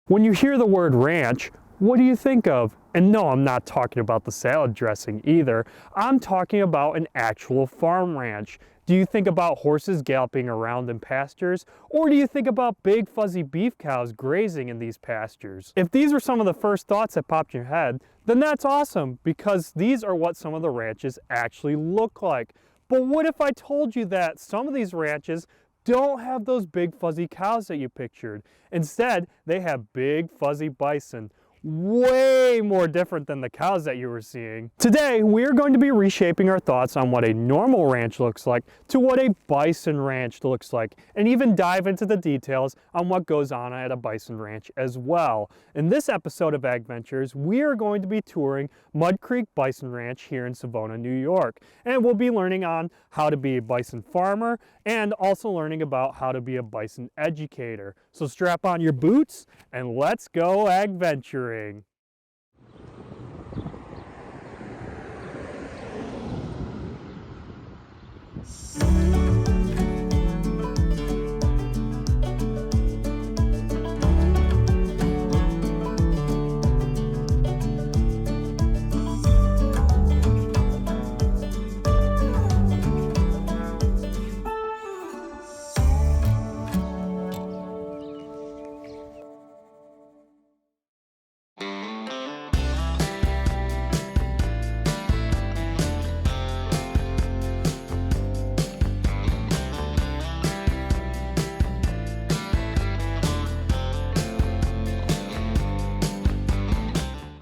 When you hear the word ranch, what do you think of? And no, I'm not talking about the salad dressing either. I'm talking about an actual farm ranch. Do you think about horses galloping around in pastures? Or do you think about big fuzzy beef cows grazing in these pastures? If these were some of the first thoughts that popped in your head, then that's awesome, because these are what some of the ranches actually look like. But what if I told you that some of these ranches don't have those big fuzzy cows that you pictured? Instead, they have big fuzzy bison. Way more different than the cows that you were seeing. Today, we're going to be reshaping our thoughts on what a normal ranch looks like to what a bison ranch looks like, and even dive into the details on what goes on at a bison ranch as well. In this episode of Agventures, we are going to be touring Mud Creek Bison Ranch here in Savona, New York, and we'll be learning on how to be a bison farmer and also learning about how to be a bison educator. So strap on your boots and let's go Agventuring.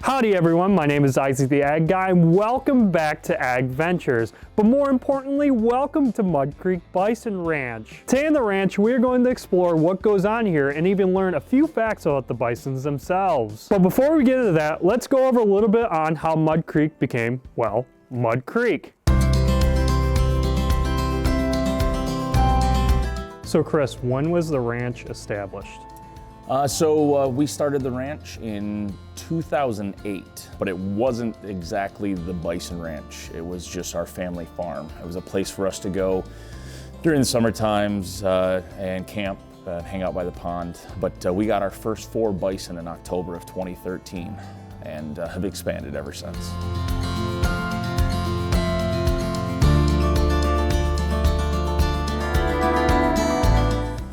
Howdy everyone, my name is Isaac the Ag Guy, and welcome back to Agventures. But more importantly, welcome to Mud Creek Bison Ranch. Today in the ranch, we're going to explore what goes on here and even learn a few facts about the bisons themselves. But before we get into that, let's go over a little bit on how Mud Creek became, well, Mud Creek. So Chris, when was the ranch established? We started the ranch in 2008, but it wasn't exactly the bison ranch. It was just our family farm. It was a place for us to go during the summer times and camp, hang out by the pond. But we got our first 4 bison in October of 2013 and have expanded ever since.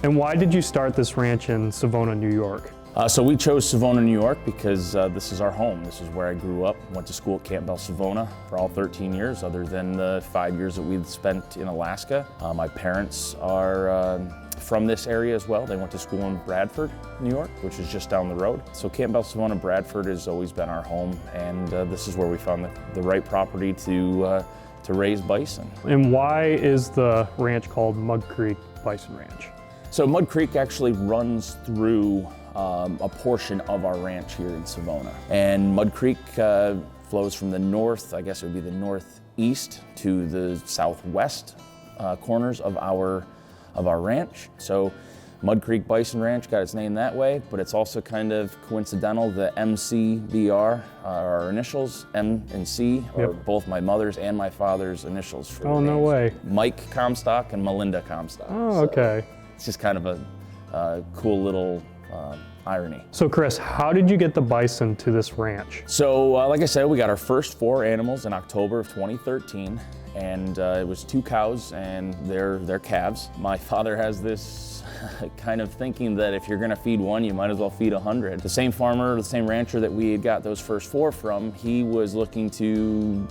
And why did you start this ranch in Savona, New York? So we chose Savona, New York because this is our home. This is where I grew up. Went to school at Camp Bell Savona for all 13 years, other than the 5 years that we'd spent in Alaska. My parents are from this area as well. They went to school in Bradford, New York, which is just down the road. So Camp Bell Savona, Bradford has always been our home, and this is where we found the right property to raise bison. And why is the ranch called Mud Creek Bison Ranch? So Mud Creek actually runs through a portion of our ranch here in Savona. And Mud Creek flows from the north, I guess it would be the northeast, to the southwest corners of our ranch. So Mud Creek Bison Ranch got its name that way, but it's also kind of coincidental. The MCBR are our initials. M and C are both my mother's and my father's initials for Oh, no way. Mike Comstock and Melinda Comstock. Oh, okay. It's just kind of a cool little irony. So Chris, how did you get the bison to this ranch? So like I said, we got our first 4 animals in October of 2013, and it was 2 cows and their calves. My father has this kind of thinking that if you're gonna feed one, you might as well feed 100. The same farmer, the same rancher that we had got those first 4 from, he was looking to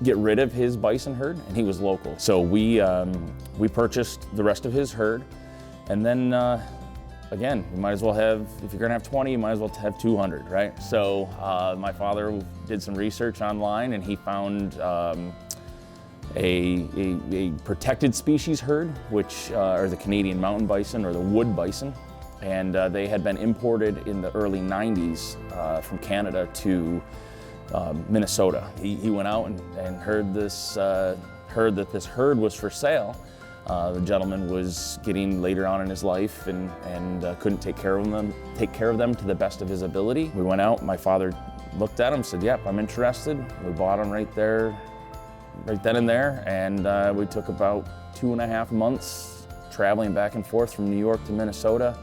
get rid of his bison herd, and he was local. So we purchased the rest of his herd. And then, again, you might as well have, if you're gonna have 20, you might as well have 200, right? So my father did some research online, and he found a protected species herd, which are the Canadian mountain bison or the wood bison. And they had been imported in the early 90s from Canada to Minnesota. He went out and heard that this herd was for sale. The gentleman was getting later on in his life and couldn't take care of them to the best of his ability. We went out, my father looked at him, said, yep, I'm interested. We bought him right then and there, and we took about 2.5 months traveling back and forth from New York to Minnesota.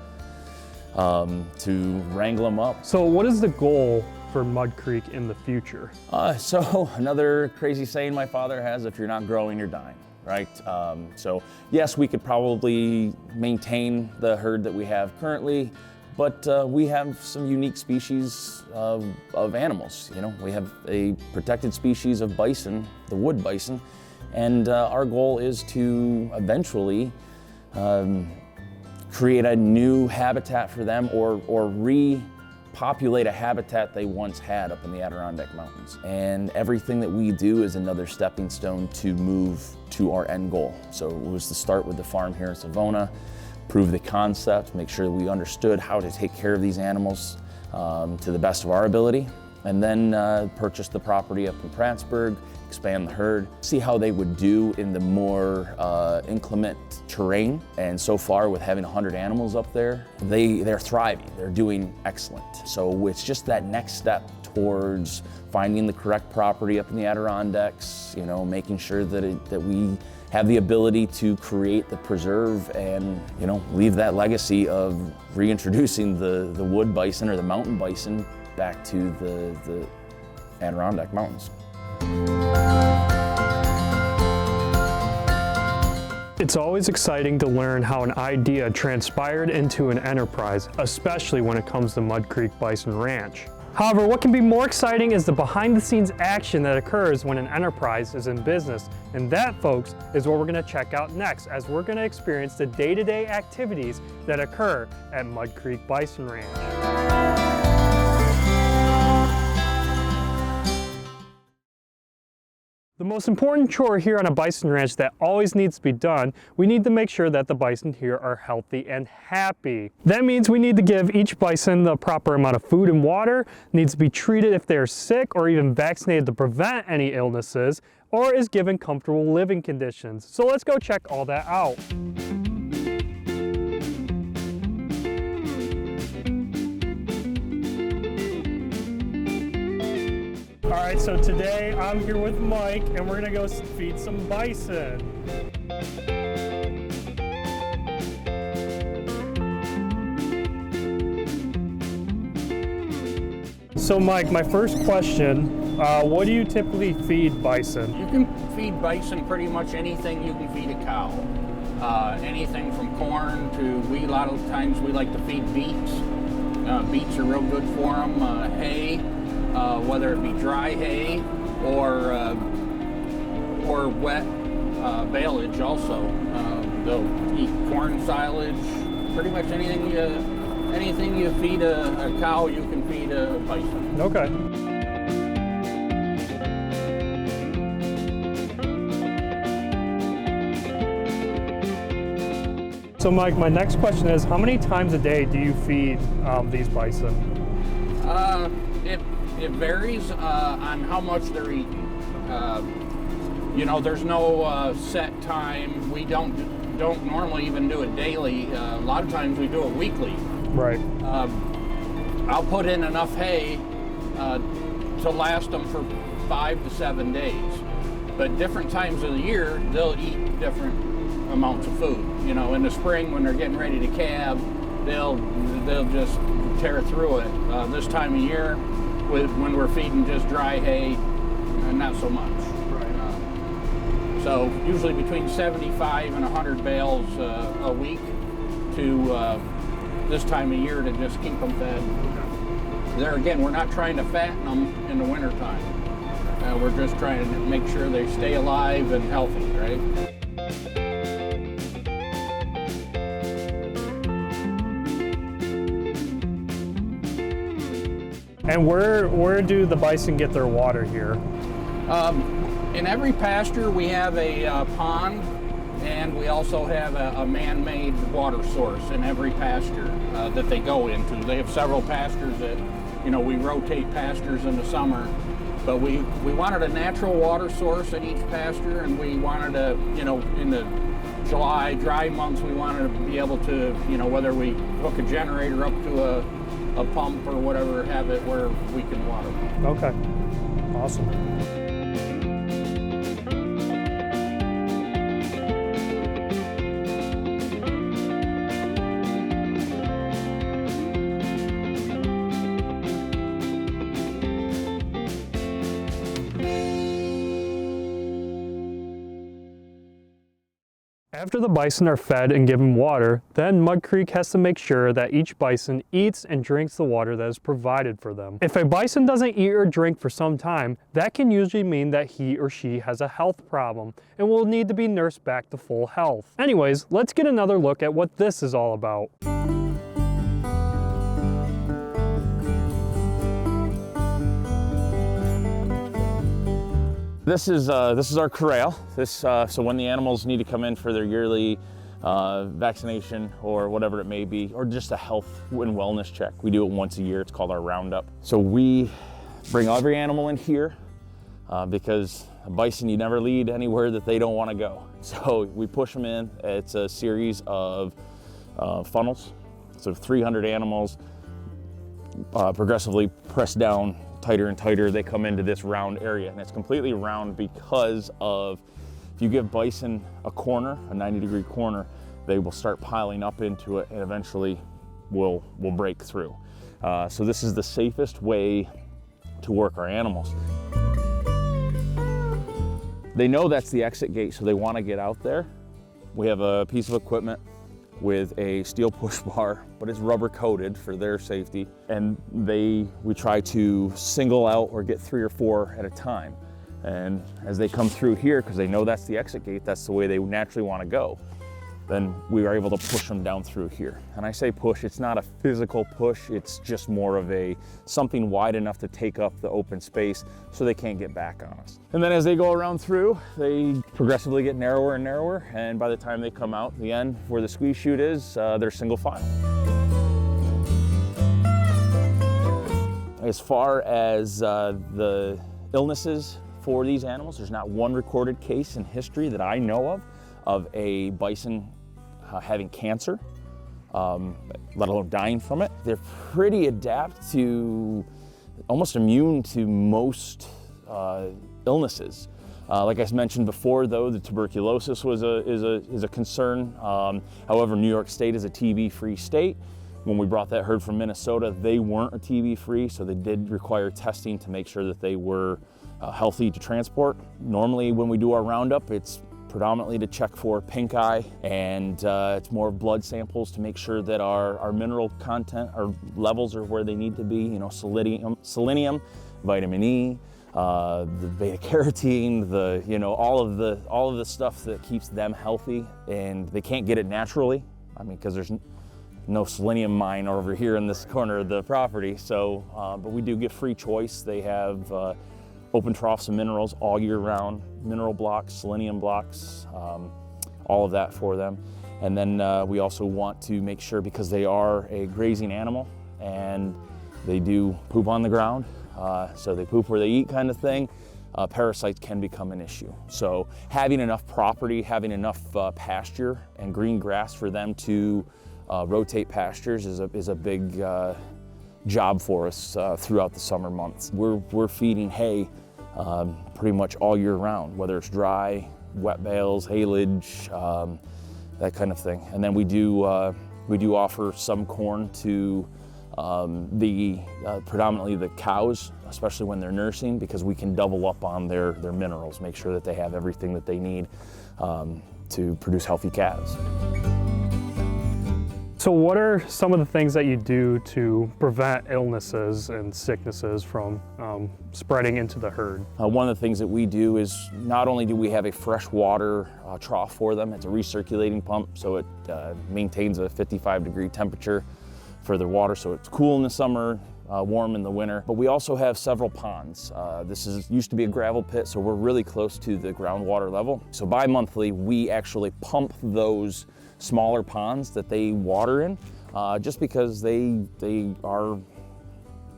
to wrangle them up. So what is the goal for Mud Creek in the future? So another crazy saying my father has, if you're not growing, you're dying, right? So yes, we could probably maintain the herd that we have currently, but we have some unique species of animals. You know, we have a protected species of bison, the wood bison, and our goal is to eventually create a new habitat for them or repopulate a habitat they once had up in the Adirondack Mountains. And everything that we do is another stepping stone to move to our end goal. So it was to start with the farm here in Savona, prove the concept, make sure that we understood how to take care of these animals to the best of our ability, and then purchase the property up in Prattsburg, expand the herd, see how they would do in the more inclement terrain. And so far, with having 100 animals up there, they're thriving, they're doing excellent. So it's just that next step towards finding the correct property up in the Adirondacks, you know, making sure that we have the ability to create the preserve and, you know, leave that legacy of reintroducing the wood bison or the mountain bison back to the Adirondack Mountains. It's always exciting to learn how an idea transpired into an enterprise, especially when it comes to Mud Creek Bison Ranch. However, what can be more exciting is the behind-the-scenes action that occurs when an enterprise is in business. And that, folks, is what we're going to check out next, as we're going to experience the day-to-day activities that occur at Mud Creek Bison Ranch. The most important chore here on a bison ranch that always needs to be done, we need to make sure that the bison here are healthy and happy. That means we need to give each bison the proper amount of food and water, needs to be treated if they're sick or even vaccinated to prevent any illnesses, or is given comfortable living conditions. So let's go check all that out. All right, so today I'm here with Mike and we're gonna go feed some bison. So Mike, my first question, what do you typically feed bison? You can feed bison pretty much anything you can feed a cow. Anything from corn to a lot of times we like to feed beets. Beets are real good for them. Hay. Whether it be dry hay or wet baleage also. They'll eat corn silage, pretty much anything you feed a cow, you can feed a bison. Okay. So Mike, my next question is, how many times a day do you feed these bison? It varies on how much they're eating. You know, there's no set time. We don't normally even do it daily. A lot of times we do it weekly. Right. I'll put in enough hay to last them for 5 to 7 days. But different times of the year, they'll eat different amounts of food. You know, in the spring when they're getting ready to calve, they'll just tear through it. This time of year, when we're feeding just dry hay, not so much. Right. So usually between 75 and 100 bales a week to this time of year to just keep them fed. There again, we're not trying to fatten them in the wintertime. We're just trying to make sure they stay alive and healthy, right? And where do the bison get their water here? In every pasture we have a pond, and we also have a man-made water source in every pasture that they go into. They have several pastures that, you know, we rotate pastures in the summer, but we wanted a natural water source at each pasture, and we wanted to, you know, in the July dry months, we wanted to be able to, you know, whether we hook a generator up to a pump or whatever, have it where we can water. Okay, awesome. After the bison are fed and given water, then Mud Creek has to make sure that each bison eats and drinks the water that is provided for them. If a bison doesn't eat or drink for some time, that can usually mean that he or she has a health problem and will need to be nursed back to full health. Anyways, let's get another look at what this is all about. This is our corral. So when the animals need to come in for their yearly vaccination or whatever it may be, or just a health and wellness check, we do it once a year. It's called our roundup. So we bring every animal in here because a bison, you never lead anywhere that they don't want to go. So we push them in. It's a series of funnels. So 300 animals progressively pressed down tighter and tighter. They come into this round area, and it's completely round because of, if you give bison a corner, a 90-degree corner, they will start piling up into it and eventually will break through. So this is the safest way to work our animals. They know that's the exit gate, so they want to get out there. We have a piece of equipment with a steel push bar, but it's rubber coated for their safety. And we try to single out or get 3 or 4 at a time. And as they come through here, because they know that's the exit gate, that's the way they naturally want to go, then we are able to push them down through here. And I say push, it's not a physical push, it's just more of something wide enough to take up the open space so they can't get back on us. And then as they go around through, they progressively get narrower and narrower, and by the time they come out the end where the squeeze chute is, they're single file. As far as the illnesses for these animals, there's not one recorded case in history that I know of a bison having cancer, let alone dying from it. They're pretty adept to, almost immune to most illnesses. Like I mentioned before, though, the tuberculosis is a concern. However, New York State is a TB-free state. When we brought that herd from Minnesota, they weren't a TB-free, so they did require testing to make sure that they were healthy to transport. Normally, when we do our roundup, it's predominantly to check for pink eye, and it's more blood samples to make sure that our mineral content, our levels are where they need to be. You know, selenium, vitamin E, the beta carotene, all of the stuff that keeps them healthy, and they can't get it naturally. I mean, because there's no selenium mine over here in this corner of the property. So, but we do give free choice. They have open troughs of minerals all year round, mineral blocks, selenium blocks, all of that for them. And then we also want to make sure, because they are a grazing animal and they do poop on the ground, so they poop where they eat kind of thing, parasites can become an issue. So having enough property, having enough pasture and green grass for them to rotate pastures is a big job for us throughout the summer months. We're feeding hay pretty much all year round, whether it's dry, wet bales, haylage, that kind of thing. And then we do offer some corn to predominantly the cows, especially when they're nursing, because we can double up on their minerals, make sure that they have everything that they need to produce healthy calves. So what are some of the things that you do to prevent illnesses and sicknesses from spreading into the herd? One of the things that we do is, not only do we have a fresh water trough for them, it's a recirculating pump, so it maintains a 55-degree temperature for their water, so it's cool in the summer, warm in the winter. But we also have several ponds. This used to be a gravel pit, so we're really close to the groundwater level. So bi-monthly, we actually pump those smaller ponds that they water in, just because they are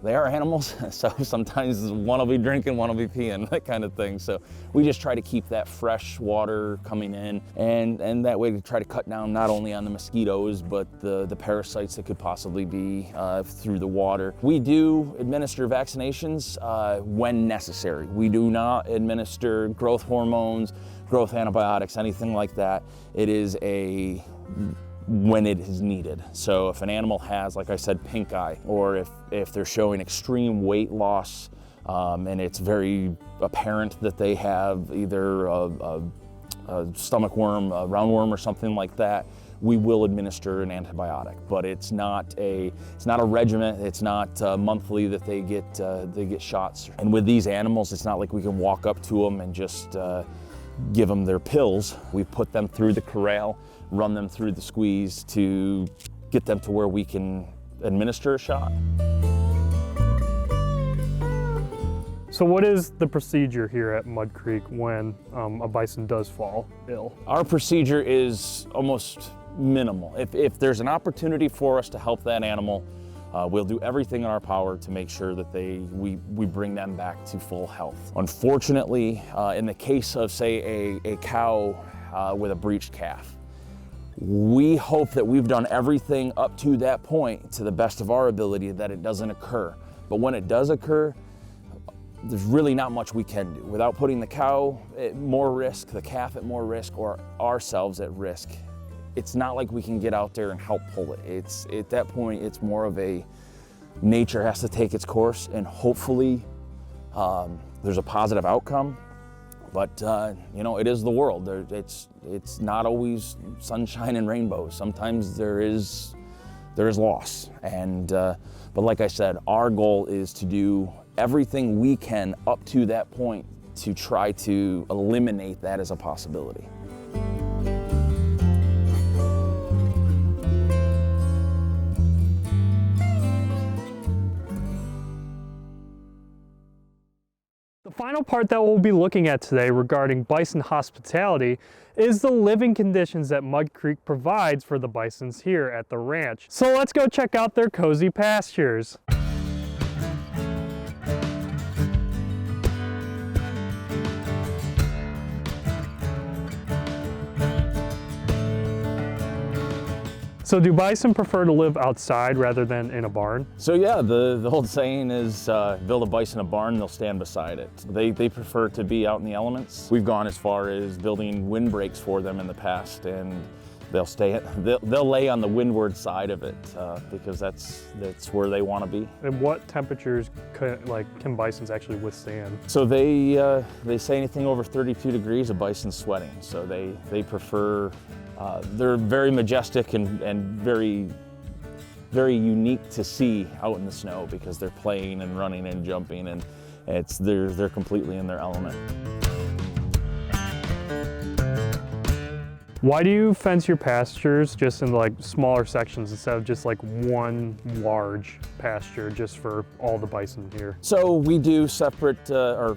animals. So sometimes one will be drinking, one will be peeing, that kind of thing. So we just try to keep that fresh water coming in, and that way we try to cut down not only on the mosquitoes, but the parasites that could possibly be through the water. We do administer vaccinations when necessary. We do not administer growth hormones, growth antibiotics, anything like that. It is when it is needed. So if an animal has, like I said, pink eye, or if they're showing extreme weight loss, and it's very apparent that they have either a stomach worm, a roundworm or something like that, we will administer an antibiotic. But it's not a regimen. It's not monthly that they get shots. And with these animals, it's not like we can walk up to them and just give them their pills. We put them through the corral, run them through the squeeze to get them to where we can administer a shot. So what is the procedure here at Mud Creek when a bison does fall ill? Our procedure is almost minimal. If there's an opportunity for us to help that animal, we'll do everything in our power to make sure that we bring them back to full health. Unfortunately, in the case of, say, a cow with a breached calf, we hope that we've done everything up to that point to the best of our ability that it doesn't occur. But when it does occur, there's really not much we can do without putting the cow at more risk, the calf at more risk, or ourselves at risk. It's not like we can get out there and help pull it. At that point, it's more of a nature has to take its course, and hopefully there's a positive outcome. But you know, it is the world. It's not always sunshine and rainbows. Sometimes there is loss. And but like I said, our goal is to do everything we can up to that point to try to eliminate that as a possibility. The final part that we'll be looking at today regarding bison hospitality is the living conditions that Mud Creek provides for the bisons here at the ranch. So let's go check out their cozy pastures. So do bison prefer to live outside rather than in a barn? So yeah, the old saying is build a bison a barn, they'll stand beside it. They prefer to be out in the elements. We've gone as far as building windbreaks for them in the past, and they'll lay on the windward side of it because that's where they want to be. And what temperatures can bisons actually withstand? So they say anything over 32 degrees, a bison's sweating. So they prefer. They're very majestic and very, very unique to see out in the snow because they're playing and running and jumping, and they're completely in their element. Why do you fence your pastures just in like smaller sections instead of just like one large pasture just for all the bison here? So we do separate or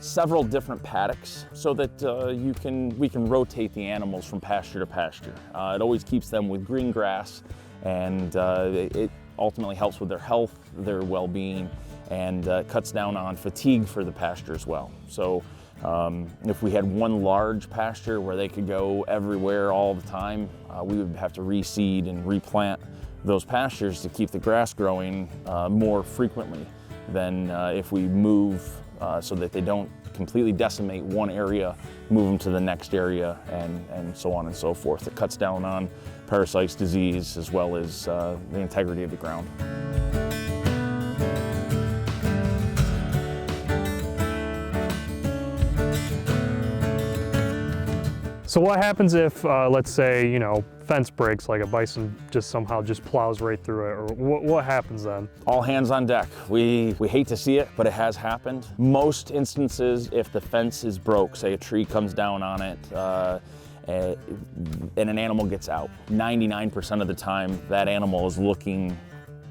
several different paddocks so that we can rotate the animals from pasture to pasture. It always keeps them with green grass, and it ultimately helps with their health, their well-being, and cuts down on fatigue for the pasture as well. So if we had one large pasture where they could go everywhere all the time, we would have to reseed and replant those pastures to keep the grass growing more frequently than if we move so that they don't completely decimate one area, move them to the next area, and so on and so forth. It cuts down on parasites, disease, as well as the integrity of the ground. So what happens if, let's say, you know, fence breaks, like a bison just somehow just plows right through it, or what happens then? All hands on deck. We hate to see it, but it has happened. Most instances, if the fence is broke, say a tree comes down on it, and an animal gets out, 99% of the time that animal is looking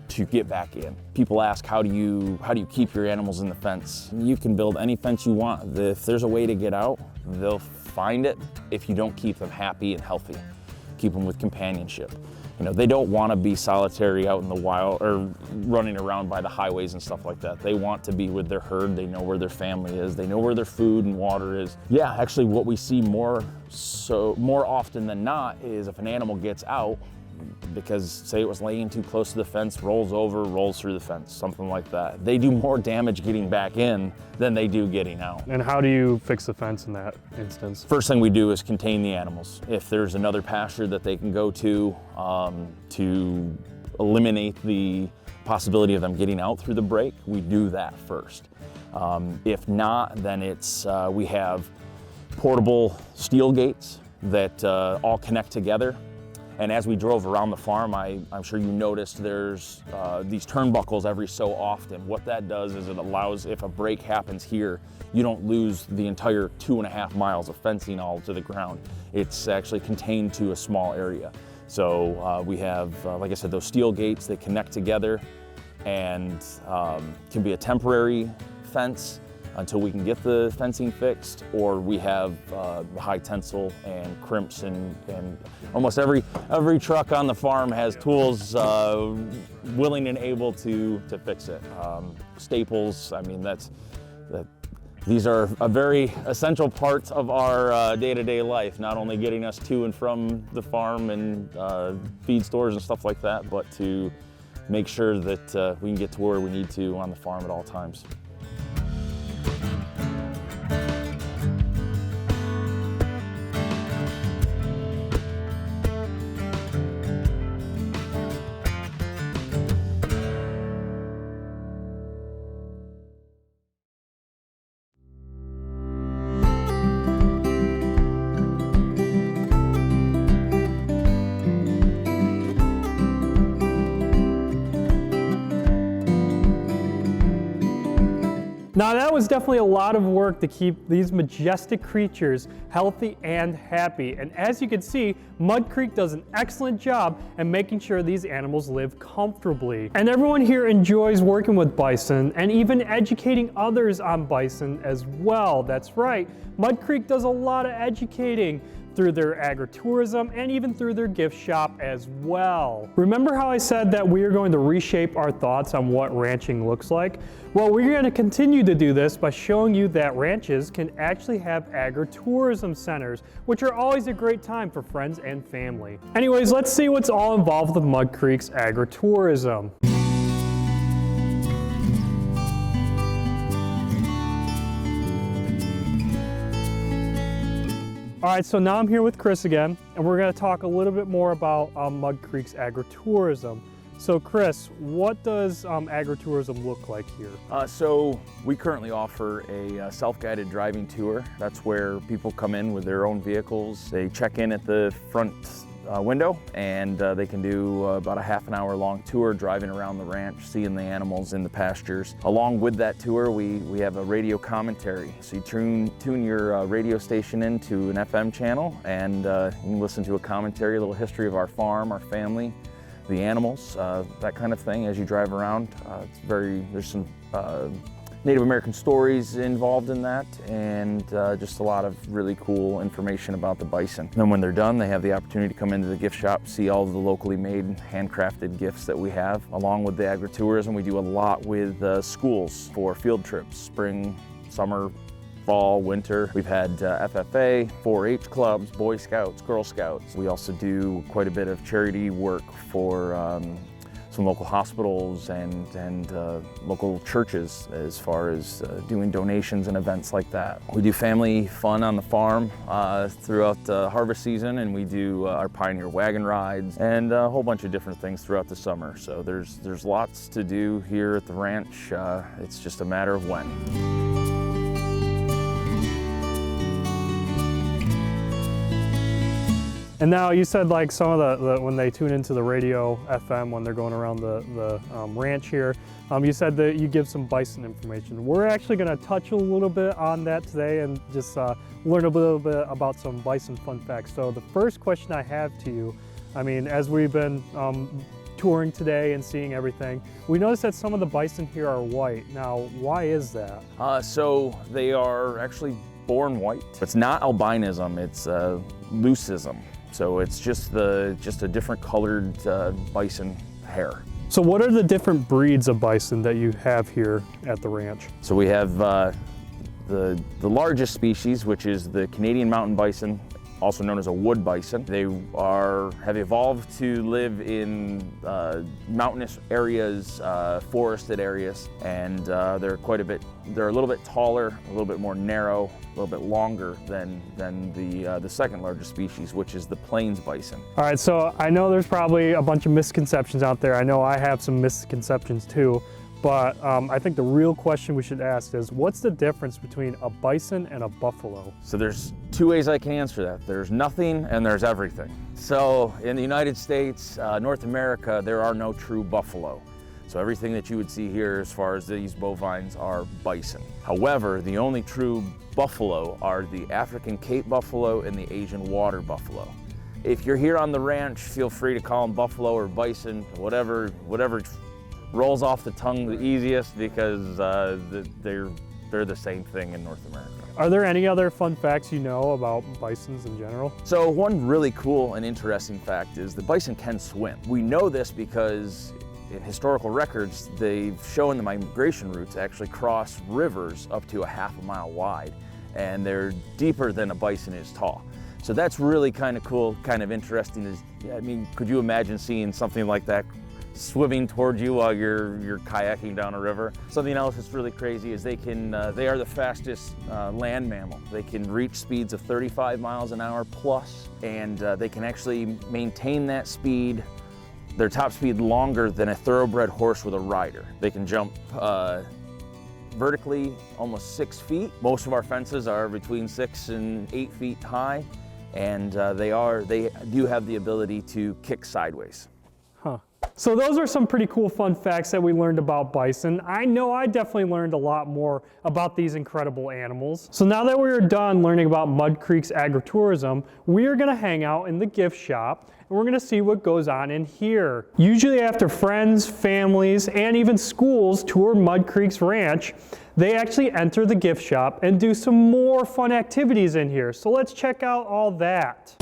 to get back in. People ask, how do you keep your animals in the fence? You can build any fence you want. If there's a way to get out, they'll find it if you don't keep them happy and healthy. Keep them with companionship. You know, they don't want to be solitary out in the wild or running around by the highways and stuff like that. They want to be with their herd. They know where their family is. They know where their food and water is. Yeah, actually what we see more often than not is if an animal gets out, because say it was laying too close to the fence, rolls over, rolls through the fence, something like that. They do more damage getting back in than they do getting out. And how do you fix the fence in that instance? First thing we do is contain the animals. If there's another pasture that they can go to eliminate the possibility of them getting out through the break, we do that first. If not, then it's we have portable steel gates that all connect together. And as we drove around the farm, I'm sure you noticed there's these turnbuckles every so often. What that does is it allows, if a break happens here, you don't lose the entire 2.5 miles of fencing all to the ground. It's actually contained to a small area. So we have, like I said, those steel gates that connect together and can be a temporary fence until we can get the fencing fixed, or we have the high tensile and crimps, and almost every truck on the farm has tools willing and able to fix it. Staples, I mean, these are a very essential part of our day-to-day life, not only getting us to and from the farm and feed stores and stuff like that, but to make sure that we can get to where we need to on the farm at all times. Now that was definitely a lot of work to keep these majestic creatures healthy and happy. And as you can see, Mud Creek does an excellent job in making sure these animals live comfortably. And everyone here enjoys working with bison and even educating others on bison as well. That's right, Mud Creek does a lot of educating through their agritourism and even through their gift shop as well. Remember how I said that we are going to reshape our thoughts on what ranching looks like? Well, we're going to continue to do this by showing you that ranches can actually have agritourism centers, which are always a great time for friends and family. Anyways, let's see what's all involved with Mud Creek's agritourism. All right, so now I'm here with Chris again, and we're gonna talk a little bit more about Mud Creek's agritourism. So Chris, what does agritourism look like here? So we currently offer a self-guided driving tour. That's where people come in with their own vehicles. They check in at the front window, and they can do about a half an hour long tour driving around the ranch, seeing the animals in the pastures. Along with that tour, we have a radio commentary. So you tune your radio station into an FM channel, and you can listen to a commentary, a little history of our farm, our family, the animals, that kind of thing as you drive around. There's some Native American stories involved in that, and just a lot of really cool information about the bison. Then when they're done, they have the opportunity to come into the gift shop, see all of the locally made, handcrafted gifts that we have. Along with the agritourism, we do a lot with schools for field trips, spring, summer, fall, winter. We've had FFA, 4-H clubs, Boy Scouts, Girl Scouts. We also do quite a bit of charity work for some local hospitals and local churches as far as doing donations and events like that. We do family fun on the farm throughout the harvest season, and we do our Pioneer wagon rides and a whole bunch of different things throughout the summer. So there's lots to do here at the ranch. It's just a matter of when. And now you said like some of the when they tune into the radio FM when they're going around the ranch here, you said that you give some bison information. We're actually going to touch a little bit on that today and just learn a little bit about some bison fun facts. So the first question I have to you, I mean, as we've been touring today and seeing everything, we noticed that some of the bison here are white. Now, why is that? So they are actually born white. It's not albinism, it's leucism. So it's just a different colored bison hair. So what are the different breeds of bison that you have here at the ranch? So we have the largest species, which is the Canadian mountain bison, also known as a wood bison. They have evolved to live in mountainous areas, forested areas, and they're a little bit taller, a little bit more narrow, a little bit longer than the second largest species, which is the plains bison. All right, so I know there's probably a bunch of misconceptions out there. I know I have some misconceptions too, but I think the real question we should ask is, what's the difference between a bison and a buffalo? So there's two ways I can answer that. There's nothing and there's everything. So in the United States, North America, there are no true buffalo. So everything that you would see here as far as these bovines are bison. However, the only true buffalo are the African Cape buffalo and the Asian water buffalo. If you're here on the ranch, feel free to call them buffalo or bison, whatever rolls off the tongue the easiest, because they're the same thing in North America. Are there any other fun facts you know about bisons in general? So one really cool and interesting fact is the bison can swim. We know this because in historical records, they've shown the migration routes actually cross rivers up to a half a mile wide, and they're deeper than a bison is tall. So that's really kind of cool, kind of interesting. I mean, could you imagine seeing something like that swimming towards you while you're kayaking down a river? Something else that's really crazy is they are the fastest land mammal. They can reach speeds of 35 miles an hour plus, and they can actually maintain that speed, their top speed, longer than a thoroughbred horse with a rider. They can jump vertically almost 6 feet. Most of our fences are between 6 and 8 feet high, and they do have the ability to kick sideways. Huh. So those are some pretty cool fun facts that we learned about bison. I know I definitely learned a lot more about these incredible animals. So now that we're done learning about Mud Creek's agritourism, we are gonna hang out in the gift shop and we're gonna see what goes on in here. Usually after friends, families, and even schools tour Mud Creek's ranch, they actually enter the gift shop and do some more fun activities in here. So let's check out all that.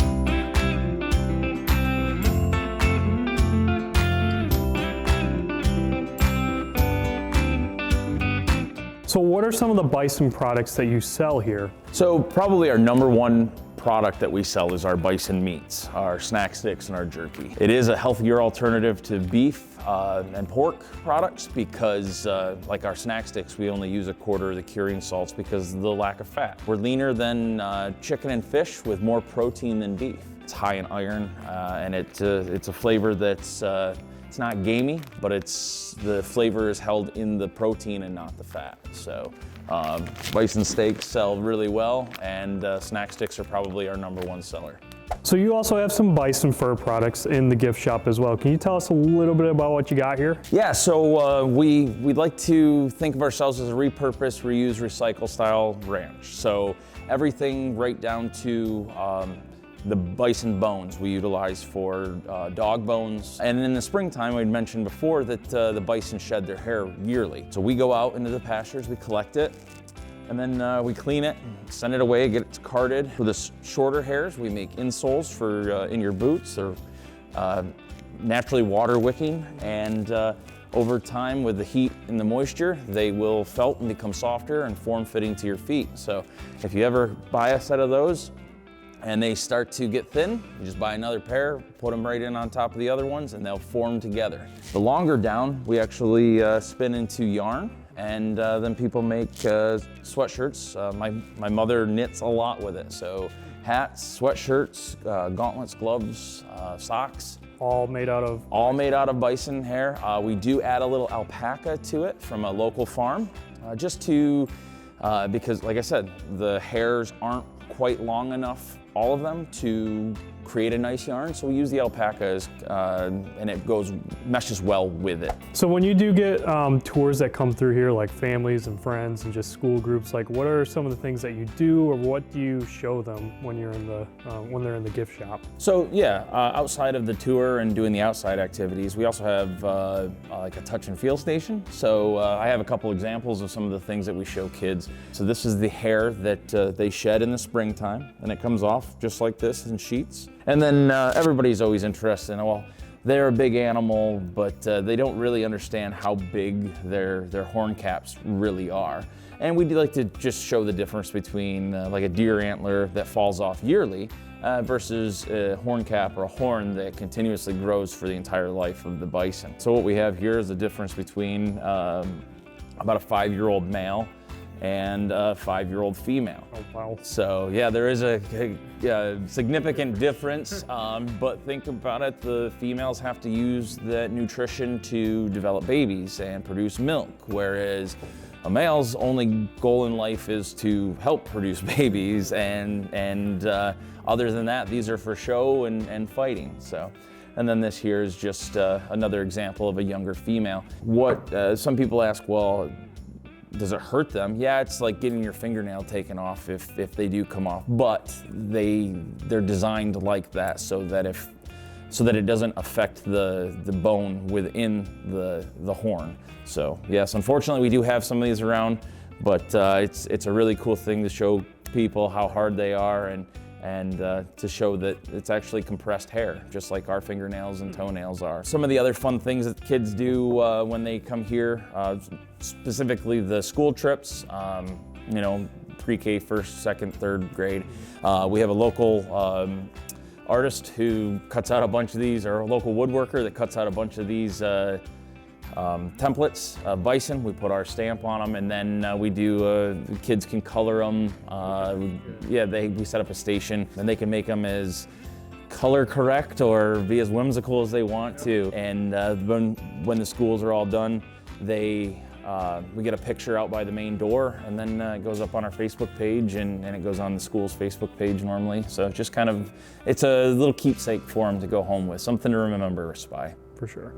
So what are some of the bison products that you sell here? So probably our number one product that we sell is our bison meats, our snack sticks and our jerky. It is a healthier alternative to beef and pork products because like our snack sticks, we only use 1/4 of the curing salts because of the lack of fat. We're leaner than chicken and fish with more protein than beef. It's high in iron and it's a flavor that's it's not gamey, but the flavor is held in the protein and not the fat. So bison steaks sell really well, and snack sticks are probably our number one seller. So you also have some bison fur products in the gift shop as well. Can you tell us a little bit about what you got here? Yeah, so we'd like to think of ourselves as a repurpose, reuse, recycle style ranch. So everything right down to the bison bones we utilize for dog bones. And in the springtime, we'd mentioned before that the bison shed their hair yearly. So we go out into the pastures, we collect it, and then we clean it, send it away, get it carded. For the shorter hairs, we make insoles for in your boots. They're naturally water wicking, and over time with the heat and the moisture, they will felt and become softer and form fitting to your feet. So if you ever buy a set of those, and they start to get thin, you just buy another pair, put them right in on top of the other ones, and they'll form together. The longer down, we actually spin into yarn, and then people make sweatshirts. My mother knits a lot with it, so hats, sweatshirts, gauntlets, gloves, socks. All made out of? All made out of bison hair. We do add a little alpaca to it from a local farm, just to, because like I said, the hairs aren't quite long enough, all of them, to create a nice yarn, so we use the alpacas and it meshes well with it. So when you do get tours that come through here, like families and friends and just school groups, like what are some of the things that you do, or what do you show them when you're in the when they're in the gift shop? So yeah, outside of the tour and doing the outside activities, we also have like a touch and feel station. So I have a couple examples of some of the things that we show kids. So this is the hair that they shed in the springtime, and it comes off just like this in sheets. And then everybody's always interested in, well, they're a big animal, but they don't really understand how big their horn caps really are. And we'd like to just show the difference between like a deer antler that falls off yearly versus a horn cap or a horn that continuously grows for the entire life of the bison. So what we have here is the difference between about a 5-year-old male and a 5-year-old female. Oh, wow. So yeah, there is a significant difference, but think about it, the females have to use that nutrition to develop babies and produce milk, whereas a male's only goal in life is to help produce babies, and other than that, these are for show and fighting. So. And then this here is just another example of a younger female. What some people ask, well, does it hurt them? Yeah, it's like getting your fingernail taken off if they do come off, but they're designed like that so that it doesn't affect the bone within the horn. So yes, unfortunately we do have some of these around, but it's a really cool thing to show people how hard they are and to show that it's actually compressed hair, just like our fingernails and toenails are. Some of the other fun things that kids do when they come here, specifically the school trips, you know, pre-K, 1st, 2nd, 3rd grade. We have a local artist who cuts out a bunch of these, or a local woodworker that cuts out a bunch of these templates of bison. We put our stamp on them, and then we do, the kids can color them. We set up a station, and they can make them as color correct or be as whimsical as they want to. And when the schools are all done, we get a picture out by the main door, and then it goes up on our Facebook page, and it goes on the school's Facebook page normally. So just kind of, it's a little keepsake for them to go home with, something to remember us by. For sure.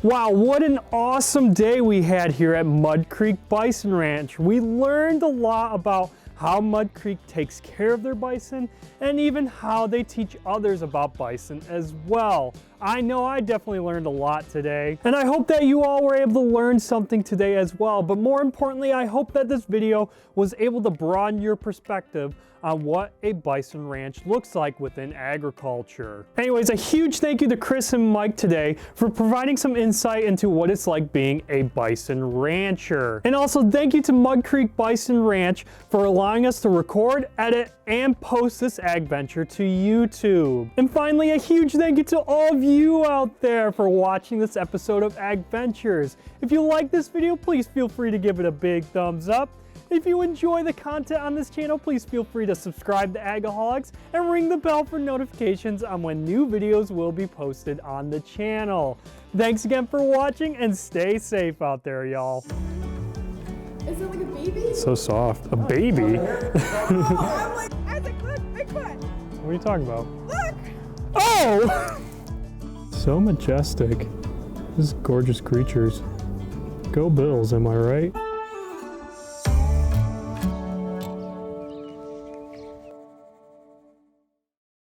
Wow, what an awesome day we had here at Mud Creek Bison Ranch. We learned a lot about how Mud Creek takes care of their bison, and even how they teach others about bison as well. I know I definitely learned a lot today, and I hope that you all were able to learn something today as well. But more importantly, I hope that this video was able to broaden your perspective on what a bison ranch looks like within agriculture. Anyways, a huge thank you to Chris and Mike today for providing some insight into what it's like being a bison rancher. And also thank you to Mud Creek Bison Ranch for allowing us to record, edit, and post this Agventure to YouTube. And finally, a huge thank you to all of you out there for watching this episode of Agventures. If you like this video, please feel free to give it a big thumbs up. If you enjoy the content on this channel, please feel free to subscribe to Agaholics and ring the bell for notifications on when new videos will be posted on the channel. Thanks again for watching, and stay safe out there, y'all. Is it like a baby? So soft. A baby? I'm like, Isaac, look, Bigfoot. What are you talking about? Look! Oh! So majestic. This is gorgeous creatures. Go Bills, am I right?